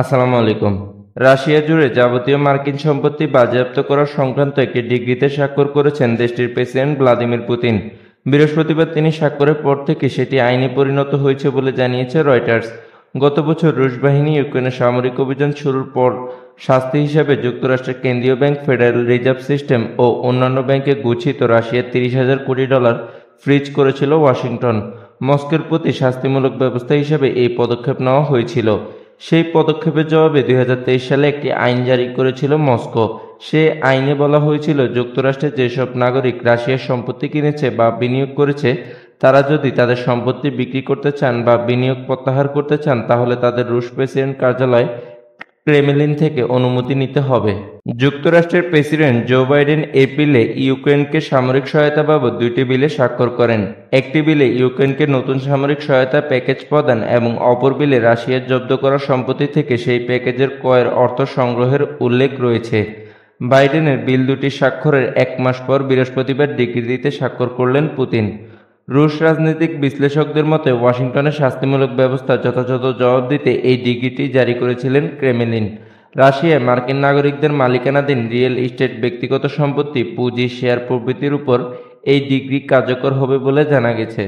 আসসালামু আলাইকুম। রাশিয়া জুড়ে যাবতীয় মার্কিন সম্পত্তি বাজেয়াপ্ত করা সংক্রান্ত একটি ডিক্রিতে স্বাক্ষর করেছেন দেশটির প্রেসিডেন্ট ভ্লাদিমির পুতিন। বৃহস্পতিবার তিনি স্বাক্ষরের পর থেকে সেটি আইনে পরিণত হয়েছে বলে জানিয়েছে রয়টার্স। গত বছর রুশ বাহিনী ইউক্রেনের সামরিক অভিযান শুরুর পর শাস্তি হিসাবে যুক্তরাষ্ট্রের কেন্দ্রীয় ব্যাংক, ফেডারেল রিজার্ভ সিস্টেম ও অন্যান্য ব্যাংকে গচ্ছিত রাশিয়ার 30,000 কোটি ডলার ফ্রিজ করেছিল ওয়াশিংটন। মস্কোর প্রতি শাস্তিমূলক ব্যবস্থা হিসাবে এই পদক্ষেপ নেওয়া হয়েছিল। সেই পদক্ষেপের জবাবে 2023 সালে একটি আইন জারি করেছিল মস্কো। সে আইনে বলা হয়েছিল, যুক্তরাষ্ট্রের যেসব নাগরিক রাশিয়ার সম্পত্তি কিনেছে বা বিনিয়োগ করেছে, তারা যদি তাদের সম্পত্তি বিক্রি করতে চান বা বিনিয়োগ প্রত্যাহার করতে চান, তাহলে তাদের রুশ প্রেসিডেন্ট কার্যালয় ক্রেমলিন থেকে অনুমতি নিতে হবে। যুক্তরাষ্ট্রের প্রেসিডেন্ট জো বাইডেন এপ্রিলে ইউক্রেনকে সামরিক সহায়তা বাবদ 2টি বিলে স্বাক্ষর করেন। একটি বিলে ইউক্রেনকে নতুন সামরিক সহায়তা প্যাকেজ প্রদান এবং অপর বিলে রাশিয়ার জব্দ করা সম্পত্তি থেকে সেই প্যাকেজের ক্রয়ের অর্থ সংগ্রহের উল্লেখ রয়েছে। বাইডেনের বিল দুটি স্বাক্ষরের 1 মাস পর বৃহস্পতিবার ডিক্রিতে স্বাক্ষর করলেন পুতিন। রুশ রাজনৈতিক বিশ্লেষকদের মতে, ওয়াশিংটনের শাস্তিমূলক ব্যবস্থা যথাযথ জবাব দিতে এই ডিক্রিটি জারি করেছিলেন ক্রেমলিন। রাশিয়ায় মার্কিন নাগরিকদের মালিকানাধীন রিয়েল এস্টেট, ব্যক্তিগত সম্পত্তি, পুঁজি, শেয়ার প্রভৃতির উপর এই ডিক্রি কার্যকর হবে বলে জানা গেছে।